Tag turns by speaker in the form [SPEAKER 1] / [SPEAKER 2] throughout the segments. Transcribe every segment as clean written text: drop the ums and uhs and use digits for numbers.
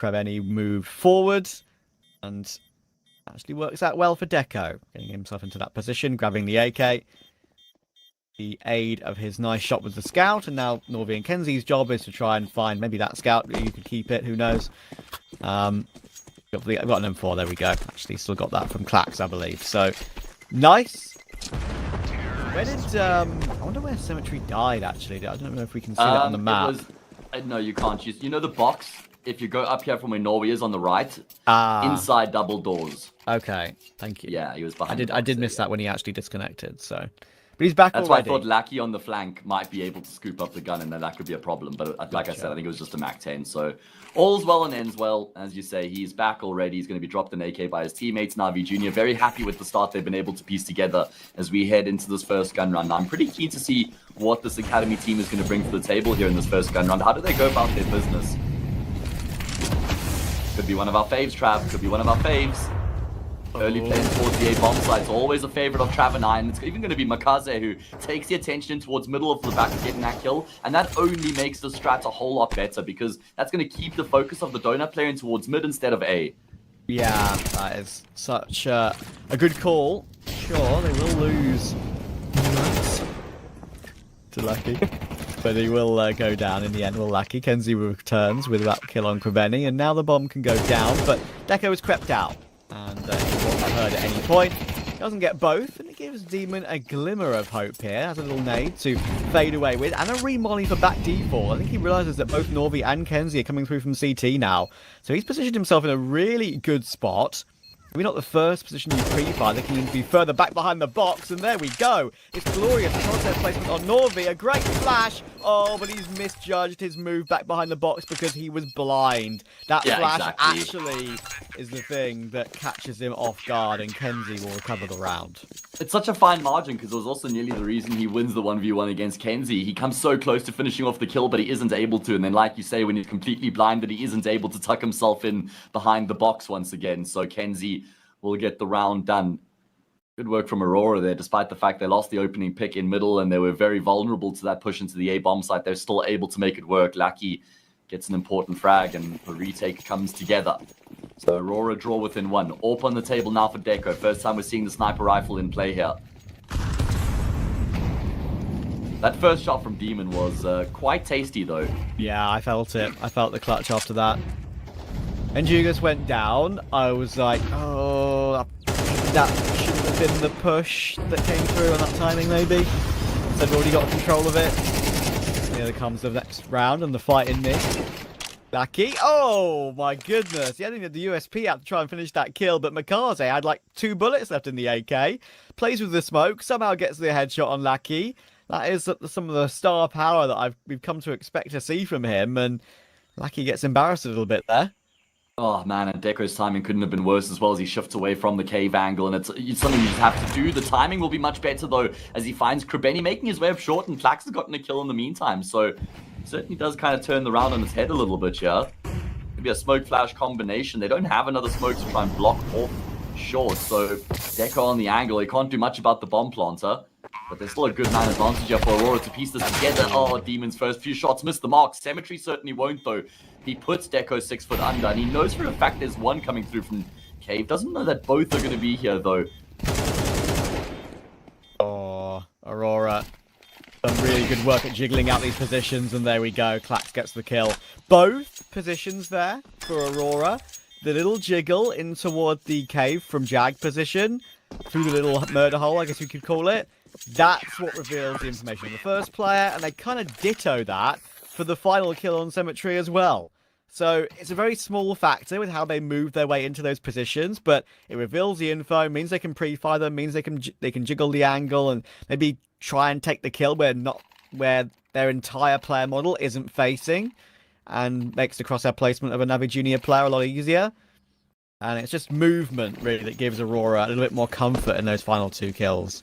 [SPEAKER 1] paiN moved forward, and actually works out well for Deco, getting himself into that position, grabbing the AK. The aid of his nice shot with the scout, and now Norvi and Kenzie's job is to try and find maybe that scout. You could keep it, who knows. I've got an M4, there we go. Actually, still got that from Clax, I believe. So, nice. Where did, I wonder where Symmetry died, actually. I don't know if we can see that on the map.
[SPEAKER 2] No, you can't. You know the box? If you go up here from where Norway is on the right, inside double doors.
[SPEAKER 1] Okay, thank you.
[SPEAKER 2] Yeah, he was behind.
[SPEAKER 1] I did miss that when he actually disconnected, so... But he's back
[SPEAKER 2] That's
[SPEAKER 1] already.
[SPEAKER 2] why I thought Lackey on the flank might be able to scoop up the gun, and then that could be a problem. But like I said, I think it was just a MAC-10. So all's well and ends well. As you say, he's back already. He's going to be dropped an AK by his teammates, Na'Vi Jr. Very happy with the start they've been able to piece together as we head into this first gun round. I'm pretty keen to see what this Academy team is going to bring to the table here in this first gun round. How do they go about their business? Could be one of our faves, Trav. Could be one of our faves. Early plays towards the A bomb site, always a favorite of Trav and I, and it's even going to be MongolZ who takes the attention towards middle of the back of getting that kill, and that only makes the strat a whole lot better because that's going to keep the focus of the donut player in towards mid instead of A.
[SPEAKER 1] Yeah, that is such a good call. Sure, they will lose to Lucky, but he will go down in the end. Will Lucky. Kenzie returns with that kill on paiN, and now the bomb can go down, but Deco has crept out. And he wasn't heard at any point. Doesn't get both, and it gives Demon a glimmer of hope here. Has a little nade to fade away with, and a remolly for back default. I think he realizes that both Norvi and Kenzie are coming through from CT now. So he's positioned himself in a really good spot. Maybe not the first position you pre-fire. They can be further back behind the box, and there we go. It's glorious. Concept placement on Norvi. A great flash. Oh, but he's misjudged his move back behind the box because he was blind. That flash actually is the thing that catches him off guard, and Kenzie will recover the round.
[SPEAKER 2] It's such a fine margin because it was also nearly the reason he wins the 1v1 against Kenzie. He comes so close to finishing off the kill, but he isn't able to. And then, like you say, when he's completely blinded, he isn't able to tuck himself in behind the box once again. So Kenzie will get the round done. Good work from Aurora there, despite the fact they lost the opening pick in middle and they were very vulnerable to that push into the A bomb site. They're still able to make it work. Lackey gets an important frag and the retake comes together. So Aurora draw within one. AWP on the table now for Deco. First time we're seeing the sniper rifle in play here. That first shot from Demon was quite tasty though.
[SPEAKER 1] Yeah, I felt it. I felt the clutch after that. And Jugas went down. I was like, oh, that shouldn't have been the push that came through on that timing, maybe. So I've already got control of it. Here comes the next round and the fight in this. Lucky. Oh, my goodness. He hadn't had the USP out to try and finish that kill, but MongolZ had like 2 bullets left in the AK. Plays with the smoke, somehow gets the headshot on Lucky. That is some of the star power that we've come to expect to see from him, and Lucky gets embarrassed a little bit there.
[SPEAKER 2] Oh man, and Deco's timing couldn't have been worse as well as he shifts away from the cave angle, and it's something you just have to do. The timing will be much better though as he finds paiN making his way up short, and Clax has gotten a kill in the meantime, so certainly does kind of turn the round on its head a little bit here. Maybe a smoke flash combination. They don't have another smoke to try and block off short, so Deco on the angle. He can't do much about the bomb planter, but there's still a good man advantage here for Aurora to piece this together. Oh, Demon's first few shots missed the mark. Symmetry certainly won't though. He puts Deco 6 foot under, and he knows for a fact there's one coming through from cave. Doesn't know that both are going to be here though.
[SPEAKER 1] Oh, Aurora. Some really good work at jiggling out these positions, and there we go. Clax gets the kill. Both positions there for Aurora. The little jiggle in toward the cave from Jag position, through the little murder hole, I guess we could call it. That's what reveals the information on the first player, and they kind of ditto that for the final kill on Symmetry as well. So it's a very small factor with how they move their way into those positions, but it reveals the info, means they can pre-fire them, means they can jiggle the angle and maybe try and take the kill where their entire player model isn't facing, and makes the crosshair placement of a Na'Vi Junior player a lot easier. And it's just movement really that gives Aurora a little bit more comfort in those final 2 kills.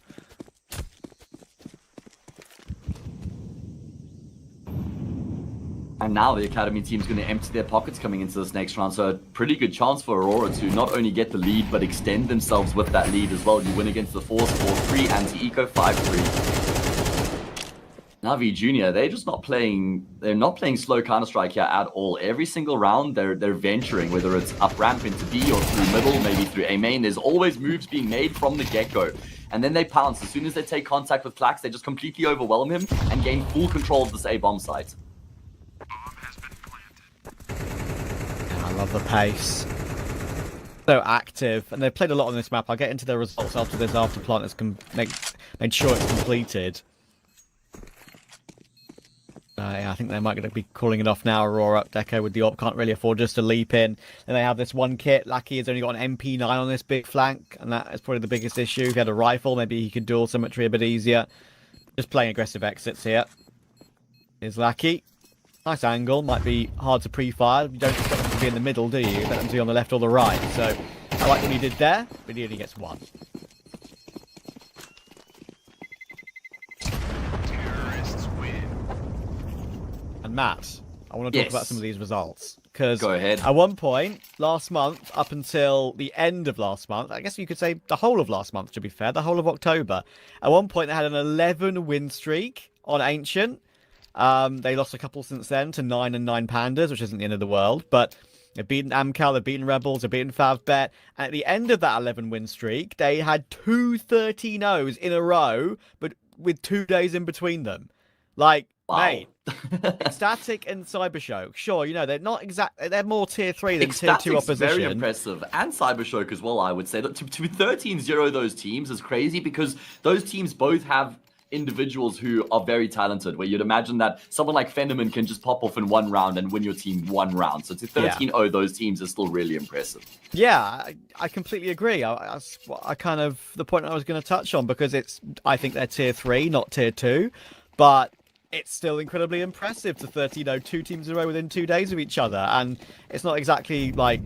[SPEAKER 2] And now the Academy team's going to empty their pockets coming into this next round. So a pretty good chance for Aurora to not only get the lead, but extend themselves with that lead as well. You win against the Force 4-3, anti-eco 5-3. Navi Junior, they're just not playing. They're not playing slow Counter-Strike here at all. Every single round, they're venturing, whether it's up ramp into B or through middle, maybe through A main. There's always moves being made from the get-go, and then they pounce. As soon as they take contact with Klax, they just completely overwhelm him and gain full control of this A bomb site.
[SPEAKER 1] I love the pace. So active, and they've played a lot on this map. I'll get into their results after this after plant has made sure it's completed. Yeah, I think they might going to be calling it off now. Aurora, Deco with the op can't really afford just to leap in. And they have this one kit. Lucky has only got an MP9 on this big flank, and that is probably the biggest issue. If he had a rifle, maybe he could dual symmetry a bit easier. Just playing aggressive exits here. Here's Lucky. Nice angle. Might be hard to pre-fire. You don't expect them to be in the middle, do you? You expect them to be on the left or the right. So I like what he did there, but he only gets one. And Matt, I want to talk about some of these results. Because
[SPEAKER 2] Go ahead.
[SPEAKER 1] At one point, last month, up until the end of last month, I guess you could say the whole of last month, to be fair, the whole of October, at one point they had an 11-win streak on Ancient. They lost a couple since then to 9 and 9 Pandas, which isn't the end of the world, but they've beaten Amcal, they've beaten Rebels, they've beaten Favbet, and at the end of that 11-win streak, they had 2 13-0s in a row, but with 2 days in between them. Like, wow. Mate, Ecstatic and Cybershock, sure, you know, they're not they're more tier 3 than tier 2 opposition.
[SPEAKER 2] Very impressive, and Cybershock as well, I would say. That to 13-0 those teams is crazy, because those teams both have individuals who are very talented, where you'd imagine that someone like Fenderman can just pop off in one round and win your team one round. So to 13-0 those teams is still really impressive. Yeah,
[SPEAKER 1] I completely agree. I kind of the point I was going to touch on, because I think they're tier 3, not tier 2, but it's still incredibly impressive to 13-0 2 teams in a row within 2 days of each other. And it's not exactly like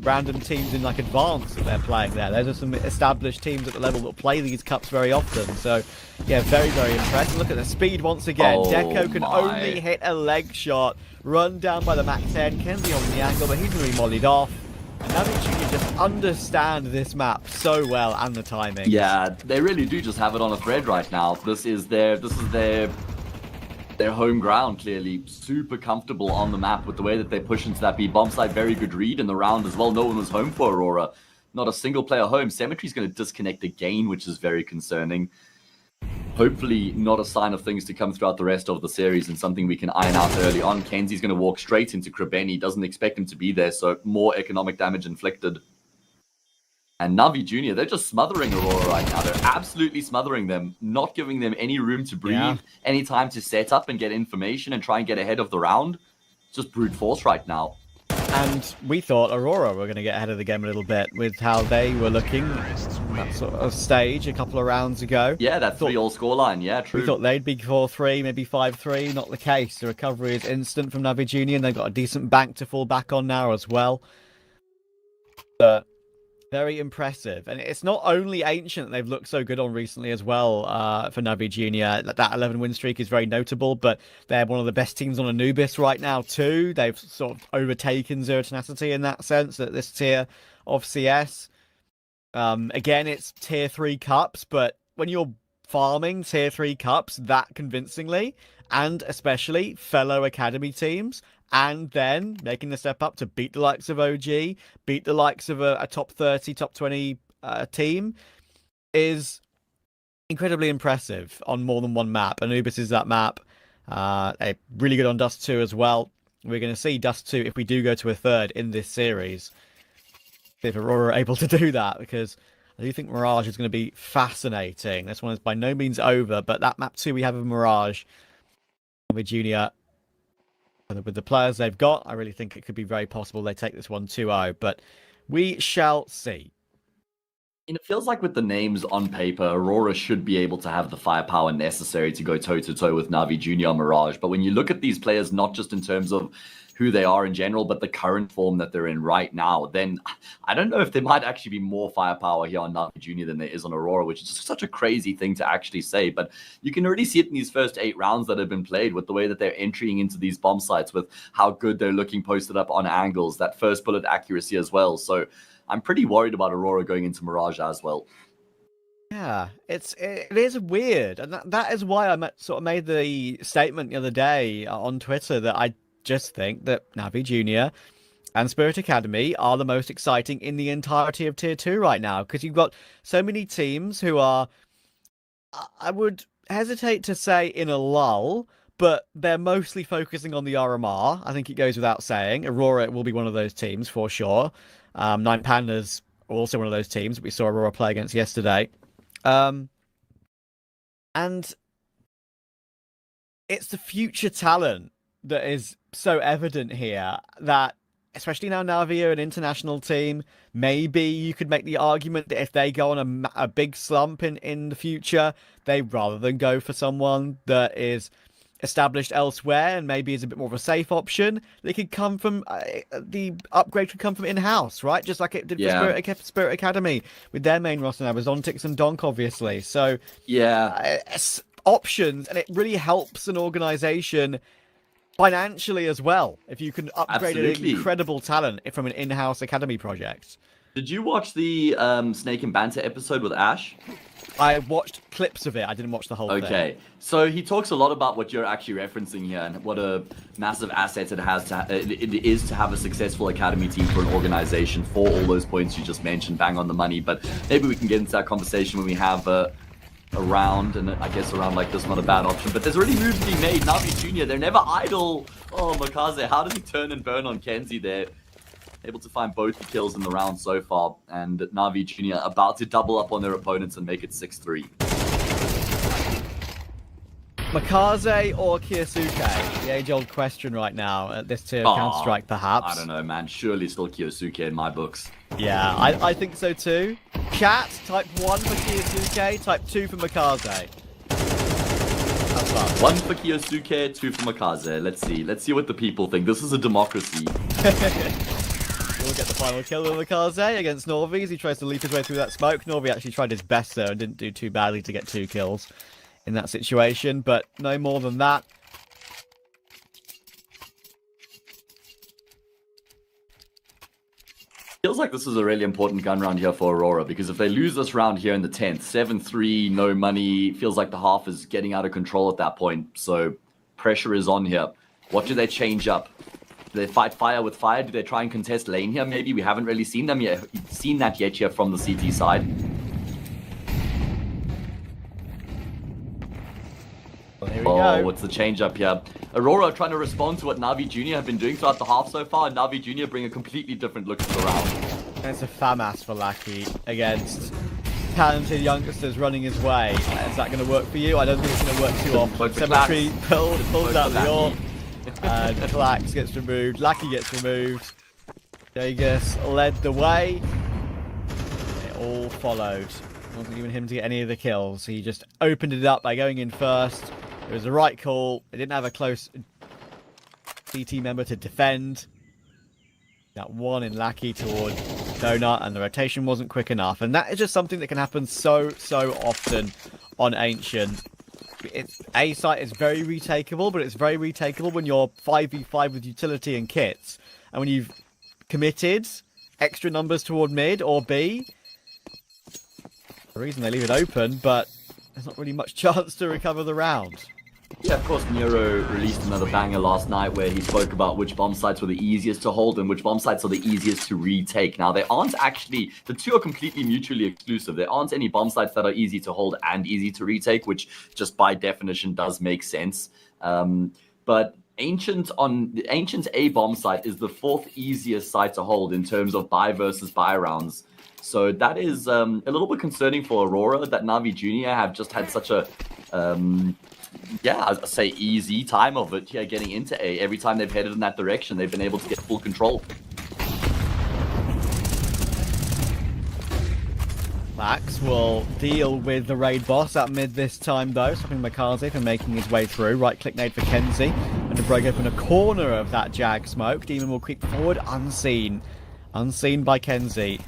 [SPEAKER 1] random teams in like advanced that they're playing there. There's some established teams at the level that play these cups very often. So yeah, very, very impressive. Look at the speed once again. Deco can only hit a leg shot. Run down by the Mac 10. Kenzie on the angle, but he's going to be mollied off. And now that you can just understand this map so well, and the timing.
[SPEAKER 2] Yeah, they really do just have it on a thread right now. This is their home ground, clearly. Super comfortable on the map with the way that they push into that B bomb site. Very good read in the round as well. No one was home for Aurora. Not a single player home. Symmetry's going to disconnect again, which is very concerning. Hopefully not a sign of things to come throughout the rest of the series, and something we can iron out early on. Kenzie's going to walk straight into Krebeni. Doesn't expect him to be there, so more economic damage inflicted. And Navi Junior, they're just smothering Aurora right now. They're absolutely smothering them, not giving them any room to breathe, any time to set up and get information and try and get ahead of the round. It's just brute force right now.
[SPEAKER 1] And we thought Aurora were going to get ahead of the game a little bit with how they were looking that sort of stage a couple of rounds ago.
[SPEAKER 2] Yeah, that 3-all scoreline. Yeah, true.
[SPEAKER 1] We thought they'd be 4-3, maybe 5-3. Not the case. The recovery is instant from Navi Junior, and they've got a decent bank to fall back on now as well. But very impressive. And it's not only Ancient that they've looked so good on recently as well for Navi Junior. That 11-win streak is very notable, but they're one of the best teams on Anubis right now too. They've sort of overtaken Zero Tenacity in that sense at this tier of CS. Again, it's tier 3 cups, but when you're farming tier 3 cups that convincingly, and especially fellow academy teams, and then making the step up to beat the likes of OG, beat the likes of a top 30, top 20 team, is incredibly impressive on more than one map. Anubis is that map. They're really good on Dust 2 as well. We're going to see Dust 2 if we do go to a third in this series. If Aurora are able to do that, because I do think Mirage is going to be fascinating. This one is by no means over, but that map 2 we have of Mirage with Junior, with the players they've got, I really think it could be very possible they take this one 2-0, but we shall see.
[SPEAKER 2] And it feels like with the names on paper, Aurora should be able to have the firepower necessary to go toe-to-toe with Navi Junior Mirage. But when you look at these players, not just in terms of who they are in general, but the current form that they're in right now, then I don't know if there might actually be more firepower here on Navi Junior than there is on Aurora, which is just such a crazy thing to actually say. But you can already see it in these first 8 rounds that have been played, with the way that they're entering into these bomb sites, with how good they're looking posted up on angles, that first bullet accuracy as well. So I'm pretty worried about Aurora going into Mirage as well.
[SPEAKER 1] Yeah, it is weird, and that is why sort of made the statement the other day on Twitter that I just think that Navi Junior and Spirit Academy are the most exciting in the entirety of Tier 2 right now, because you've got so many teams who are, I would hesitate to say in a lull, but they're mostly focusing on the RMR. I think it goes without saying. Aurora will be one of those teams for sure. Nine Pandas also one of those teams that we saw Aurora play against yesterday. And it's the future talent that is so evident here that, especially now Navi are an international team, maybe you could make the argument that if they go on a big slump in the future, they, rather than go for someone that is established elsewhere and maybe is a bit more of a safe option, they could come from the upgrade could come from in-house, right? Just like it did for Spirit Academy with their main roster now, with Zontix and Donk, obviously. So
[SPEAKER 2] yeah,
[SPEAKER 1] options, and it really helps an organization financially as well if you can upgrade an incredible talent from an in-house academy project.
[SPEAKER 2] Did you watch the Snake and Banter episode with Ash?
[SPEAKER 1] I watched clips of it. I didn't watch the whole thing.
[SPEAKER 2] Okay, so he talks a lot about what you're actually referencing here and what a massive asset it is to have a successful academy team for an organization, for all those points you just mentioned, bang on the money. But maybe we can get into that conversation when we have a round, and I guess a round like this not a bad option. But there's already moves being made. Navi Junior, they're never idle. Oh, MongolZ, how did he turn and burn on Kenzie there? Able to find both the kills in the round so far, and Navi Junior about to double up on their opponents and make it 6-3.
[SPEAKER 1] MongolZ or Kyosuke? The age-old question right now at this tier of Counter-Strike, perhaps.
[SPEAKER 2] I don't know, man. Surely still Kyosuke in my books.
[SPEAKER 1] Yeah, I think so too. Chat, type 1 for Kyosuke, type 2 for MongolZ. Have fun.
[SPEAKER 2] 1 for Kyosuke, 2 for MongolZ. Let's see what the people think. This is a democracy.
[SPEAKER 1] We'll get the final kill with MongolZ against Norvi as he tries to leap his way through that smoke. Norvi actually tried his best there and didn't do too badly to get 2 kills in that situation, but no more than that.
[SPEAKER 2] Feels like this is a really important gun round here for Aurora, because if they lose this round here in the 10th, 7-3, no money, feels like the half is getting out of control at that point. So pressure is on here. What do they change up? Do they fight fire with fire? Do they try and contest lane here? Maybe we haven't really seen that yet here from the CT side.
[SPEAKER 1] Well, here we go.
[SPEAKER 2] What's the change up here? Aurora trying to respond to what Navi Junior have been doing throughout the half so far, and Navi Junior bring a completely different look to the round.
[SPEAKER 1] And it's a FAMAS for Lackey against talented youngsters running his way. Is that going to work for you? I don't think it's going to work too often. Cemetery pulls out the AWP. And Klax gets removed. Lackey gets removed. Jagus led the way. It all followed. It wasn't even him to get any of the kills. He just opened it up by going in first. It was the right call. It didn't have a close CT member to defend. That one in Lackey toward Donut, and the rotation wasn't quick enough. And that is just something that can happen so often on Ancient. A site is very retakeable, but it's very retakeable when you're 5v5 with utility and kits. And when you've committed extra numbers toward mid or B, the reason they leave it open, but there's not really much chance to recover the round.
[SPEAKER 2] Yeah, of course, Nero released another banger last night where he spoke about which bomb sites were the easiest to hold and which bomb sites are the easiest to retake. Now, they aren't actually, the two are completely mutually exclusive. There aren't any bomb sites that are easy to hold and easy to retake, which just by definition does make sense. But Ancient's A bomb site is the 4th easiest site to hold in terms of buy versus buy rounds. So that is a little bit concerning for Aurora that Navi Junior have just had such a, I'd say easy time of it here getting into A. Every time they've headed in that direction, they've been able to get full control.
[SPEAKER 1] Max will deal with the raid boss at mid this time though, stopping MongolZ from making his way through. Right click nade for Kenzie, and to break open a corner of that Jag smoke. Demon will creep forward unseen. Unseen by Kenzie.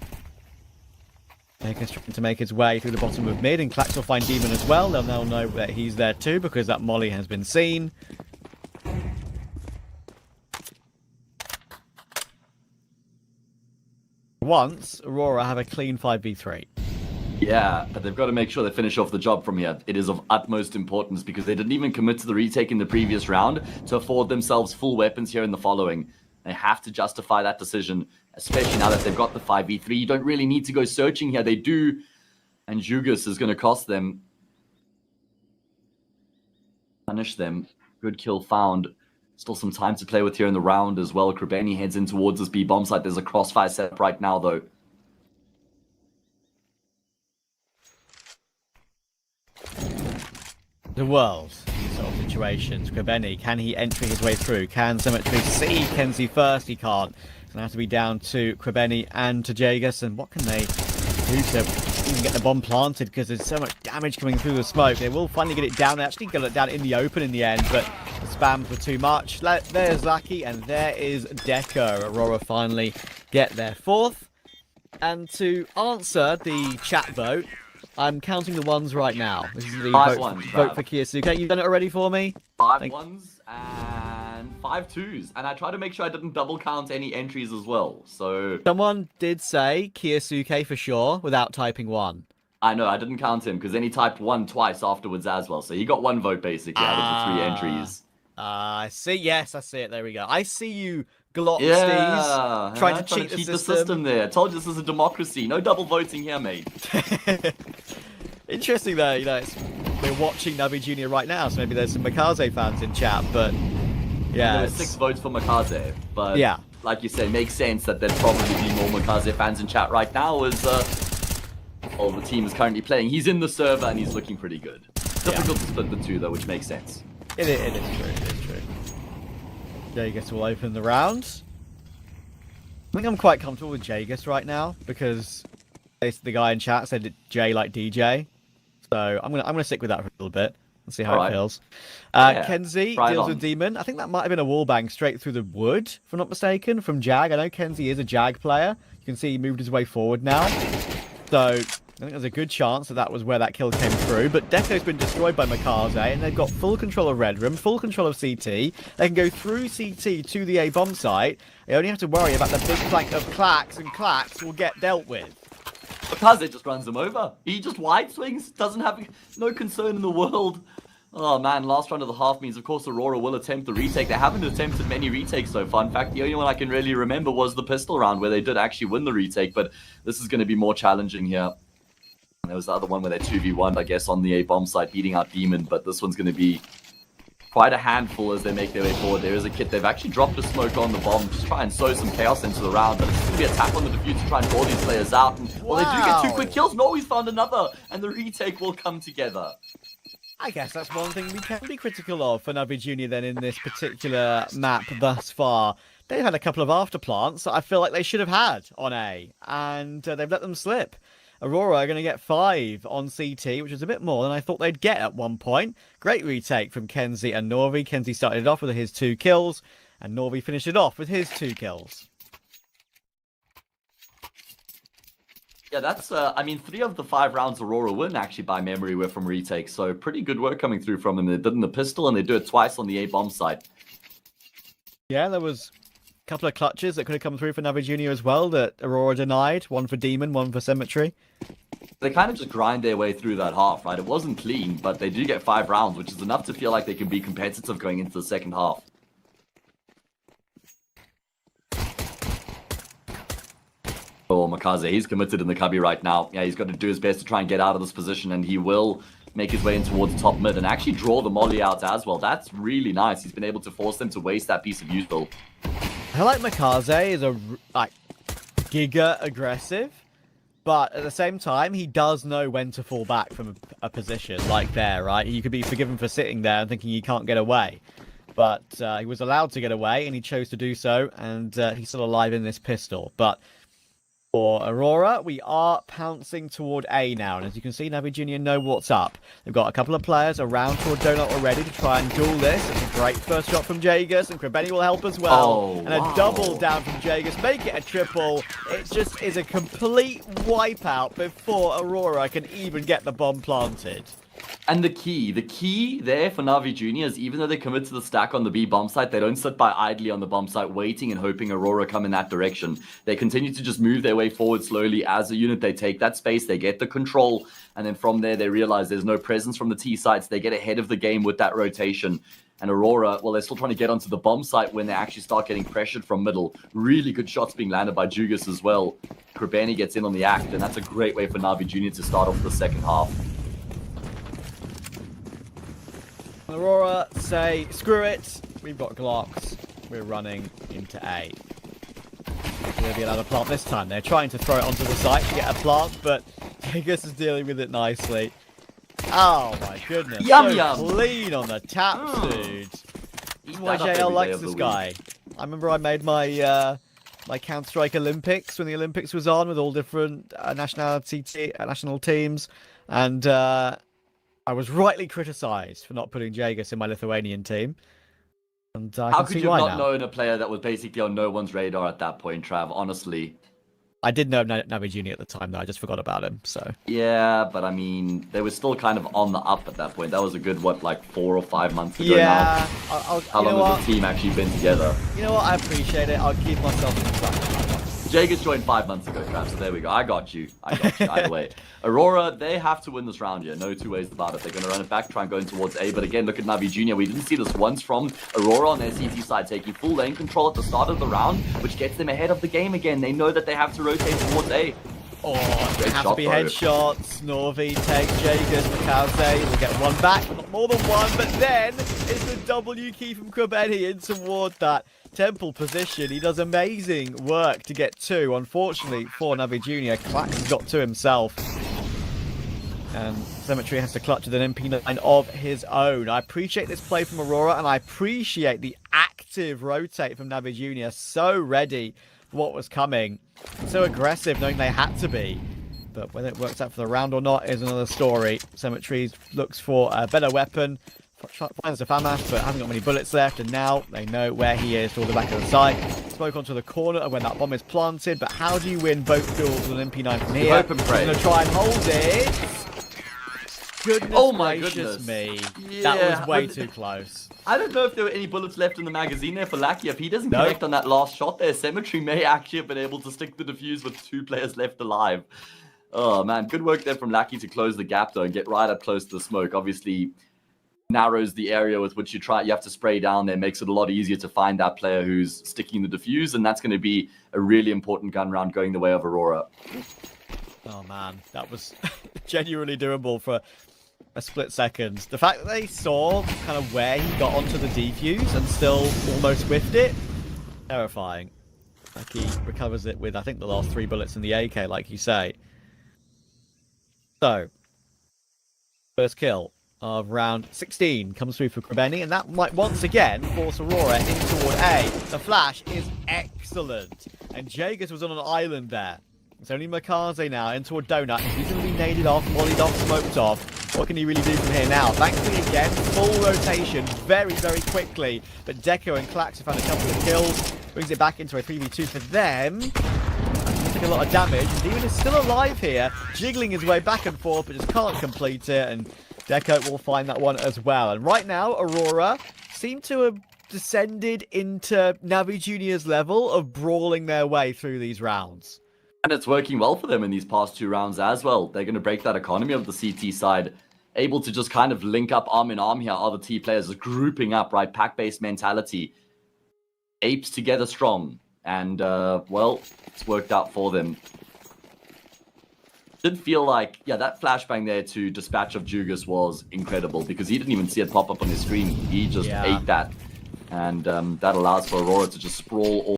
[SPEAKER 1] Taker's trying to make his way through the bottom of mid, and Klax will find Demon as well. They'll now know that he's there too, because that molly has been seen. Once, Aurora have a clean 5v3.
[SPEAKER 2] Yeah, but they've got to make sure they finish off the job from here. It is of utmost importance because they didn't even commit to the retake in the previous round to afford themselves full weapons here in the following. They have to justify that decision, especially now that they've got the 5v3. You don't really need to go searching here. They do, and Jugas is going to cost them. Punish them. Good kill found. Still some time to play with here in the round as well. Krebeni heads in towards this B bomb site. There's a crossfire set up right now, though.
[SPEAKER 1] The world, these sort of situations. Krebeni, can he entry his way through? Can Symmetry see kenzie first? He can't. It's going to have to be down to Krebeni and to Jagus. And what can they do to even get the bomb planted? Because there's so much damage coming through the smoke. They will finally get it down. They actually got it down in the open in the end, but the spams were too much. There's Lucky, and there is Deco. Aurora finally get their fourth. And to answer the chat vote, I'm counting the ones right now. This is the vote for Kiyasuke. You've done it already for me?
[SPEAKER 2] 5 ones and 5 twos. And I tried to make sure I didn't double count any entries as well. So
[SPEAKER 1] someone did say Kiyasuke for sure without typing 1.
[SPEAKER 2] I know, I didn't count him because then he typed 1 twice afterwards as well. So he got 1 vote basically out of the 3 entries.
[SPEAKER 1] I see. Yes, I see it. There we go. I see you, Glock
[SPEAKER 2] yeah,
[SPEAKER 1] trying to cheat
[SPEAKER 2] the system there. I told you this is a democracy. No double voting here, mate.
[SPEAKER 1] Interesting though, you know, we're watching Navi Jr. right now, so maybe there's some MongolZ fans in chat, but yeah.
[SPEAKER 2] There were 6 votes for MongolZ, but yeah, like you say, makes sense that there'd probably be more MongolZ fans in chat right now as all the team is currently playing. He's in the server and he's looking pretty good. Difficult to split the two though, which makes sense.
[SPEAKER 1] It is true, it is true. Jagus will open the round. I think I'm quite comfortable with Jagus right now because the guy in chat said that J like DJ. So I'm gonna stick with that for a little bit and see how it feels. kenzie deals with Demon. I think that might have been a wallbang straight through the wood, if I'm not mistaken, from Jag. I know kenzie is a Jag player. You can see he moved his way forward now. So I think there's a good chance that was where that kill came through. But Deco's been destroyed by MongolZ, and they've got full control of Red Room, full control of CT. They can go through CT to the A bomb site. They only have to worry about the big flank of Clax, and Clax will get dealt with.
[SPEAKER 2] MongolZ just runs them over. He just wide swings, doesn't have no concern in the world. Oh man, last round of the half means of course Aurora will attempt the retake. They haven't attempted many retakes so far. In fact, the only one I can really remember was the pistol round where they did actually win the retake, but this is going to be more challenging here. And there was the other one where they 2v1'd, I guess, on the A bomb site, beating out Demon, but this one's going to be quite a handful as they make their way forward. There is a kit. They've actually dropped a smoke on the bomb, just try and sow some chaos into the round, but it's going to be a tap on the defuse to try and draw these players out. And well, they do get 2 quick kills. No, he's found another, and the retake will come together.
[SPEAKER 1] I guess that's one thing we can be critical of for Navi Jr. then in this particular map thus far. They've had a couple of afterplants that I feel like they should have had on A, and they've let them slip. Aurora are going to get 5 on CT, which is a bit more than I thought they'd get at one point. Great retake from kenzie and Norvi. kenzie started it off with his 2 kills, and Norvi finished it off with his 2 kills.
[SPEAKER 2] Yeah, that's, I mean, 3 of the 5 rounds Aurora win, actually, by memory, were from retakes. So pretty good work coming through from them. They did in the pistol, and they do it twice on the A bomb site.
[SPEAKER 1] Yeah, there was a couple of clutches that could have come through for Navi Jr. as well that Aurora denied. 1 for Demon, 1 for Symmetry.
[SPEAKER 2] They kind of just grind their way through that half, right? It wasn't clean, but they do get 5 rounds, which is enough to feel like they can be competitive going into the second half. Oh, MongolZ, he's committed in the cubby right now. Yeah, he's got to do his best to try and get out of this position, and he will make his way in towards the top mid and actually draw the molly out as well. That's really nice. He's been able to force them to waste that piece of useful.
[SPEAKER 1] I like MongolZ is a giga aggressive, but at the same time, he does know when to fall back from a position like there, right? You could be forgiven for sitting there and thinking he can't get away. But he was allowed to get away, and he chose to do so, and he's still alive in this pistol. But for Aurora, we are pouncing toward A now, and as you can see, Navi Jr. know what's up. They've got a couple of players around toward Donut already to try and duel this. It's a great first shot from Jagus, and Krebeni will help as well.
[SPEAKER 2] Oh,
[SPEAKER 1] and a double down from Jagus, make it a triple. It just is a complete wipeout before Aurora can even get the bomb planted.
[SPEAKER 2] And the key there for Na'Vi Junior is even though they commit to the stack on the B bomb site, they don't sit by idly on the bomb site waiting and hoping Aurora come in that direction. They continue to just move their way forward slowly. As a unit, they take that space, they get the control, and then from there, they realize there's no presence from the T sites. They get ahead of the game with that rotation. And Aurora, well, they're still trying to get onto the bomb site when they actually start getting pressured from middle. Really good shots being landed by Jugas as well. Krebeni gets in on the act, and that's a great way for Na'Vi Junior to start off the second half.
[SPEAKER 1] Aurora say, screw it, we've got Glocks, we're running into A. We'll be allowed to plant this time. They're trying to throw it onto the site to get a plant, but Vegas is dealing with it nicely. Oh my goodness,
[SPEAKER 2] Yum,
[SPEAKER 1] so
[SPEAKER 2] yum.
[SPEAKER 1] clean on the taps, dude. This is why JL likes this guy. I remember I made my my Counter-Strike Olympics when the Olympics was on with all different national teams, and I was rightly criticised for not putting Jagus in my Lithuanian team. And I
[SPEAKER 2] How
[SPEAKER 1] can
[SPEAKER 2] could
[SPEAKER 1] see
[SPEAKER 2] you
[SPEAKER 1] why
[SPEAKER 2] have
[SPEAKER 1] now.
[SPEAKER 2] not known a player that was basically on no one's radar at that point, Trav? Honestly.
[SPEAKER 1] I did know Navi Junior at the time, though. I just forgot about him, so...
[SPEAKER 2] Yeah, but I mean, they were still kind of on the up at that point. That was a good, what, like 4 or 5 months ago
[SPEAKER 1] yeah,
[SPEAKER 2] now? How
[SPEAKER 1] you know
[SPEAKER 2] long
[SPEAKER 1] what?
[SPEAKER 2] has the team actually been together?
[SPEAKER 1] You know what? I appreciate it. I'll keep myself in track.
[SPEAKER 2] Jagus joined 5 months ago, Trav, so there we go. I got you. Either way. Aurora, they have to win this round here. No two ways about it. They're going to run it back, try and go in towards A. But again, look at Na'Vi Junior. We didn't see this once from Aurora on their CT side, taking full lane control at the start of the round, which gets them ahead of the game again. They know that they have to rotate towards A.
[SPEAKER 1] Oh,
[SPEAKER 2] Great
[SPEAKER 1] it has
[SPEAKER 2] shot,
[SPEAKER 1] to be
[SPEAKER 2] bro.
[SPEAKER 1] headshots. Norvi takes Jagus. MongolZ will get one back, but not more than one. But then it's the W key from Krebeni in toward that temple position. He does amazing work to get two. Unfortunately for Na'Vi Junior, Clax has got two himself. And Cemetery has to clutch with an MP9 of his own. I appreciate this play from Aurora, and I appreciate the active rotate from Na'Vi Junior. So ready for what was coming. So aggressive, knowing they had to be. But whether it works out for the round or not is another story. Cemetery looks for a better weapon. Finds a FAMAS, but hasn't got many bullets left. And now they know where he is toward the back of the site. Smoke onto the corner of when that bomb is planted. But how do you win both duels with an MP9 from here?
[SPEAKER 2] Hope and pray.
[SPEAKER 1] He's going to try and hold it. Goodness
[SPEAKER 2] Oh my
[SPEAKER 1] gracious
[SPEAKER 2] goodness.
[SPEAKER 1] me.
[SPEAKER 2] Yeah,
[SPEAKER 1] That was way too close.
[SPEAKER 2] I don't know if there were any bullets left in the magazine there for Lackey. If he doesn't
[SPEAKER 1] No.
[SPEAKER 2] connect on that last shot there, Cemetery may actually have been able to stick the defuse with 2 players left alive. Oh, man. Good work there from Lackey to close the gap, though, and get right up close to the smoke. Obviously, narrows the area with which you have to spray down there. Makes it a lot easier to find that player who's sticking the defuse, and that's going to be a really important gun round going the way of Aurora.
[SPEAKER 1] Oh, man. That was genuinely doable for a split second. The fact that they saw kind of where he got onto the defuse and still almost whiffed it, terrifying. Like he recovers it with, I think, the last 3 bullets in the AK, like you say. So, first kill of round 16 comes through for Krebeni, and that might once again force Aurora in toward A. The flash is excellent, and Jagus was on an island there. It's only MongolZ now in toward Donut. He's going to be naded off, mollied off, smoked off. What can he really do from here now? Thankfully, again, full rotation very, very quickly. But Deco and Clax have found a couple of kills. Brings it back into a 3v2 for them. Took a lot of damage. And Demon is still alive here, jiggling his way back and forth, but just can't complete it. And Deco will find that one as well. And right now, Aurora seem to have descended into Na'Vi Junior's level of brawling their way through these rounds.
[SPEAKER 2] And it's working well for them in these past 2 rounds as well. They're going to break that economy of the CT side. Able to just kind of link up arm in arm here. Other T players are grouping up, right? Pack-based mentality. Apes together strong. And, well, it's worked out for them. Did feel like, yeah, that flashbang there to Dispatch of Jugas was incredible. Because he didn't even see it pop up on his screen. He just ate that. And that allows for Aurora to just sprawl all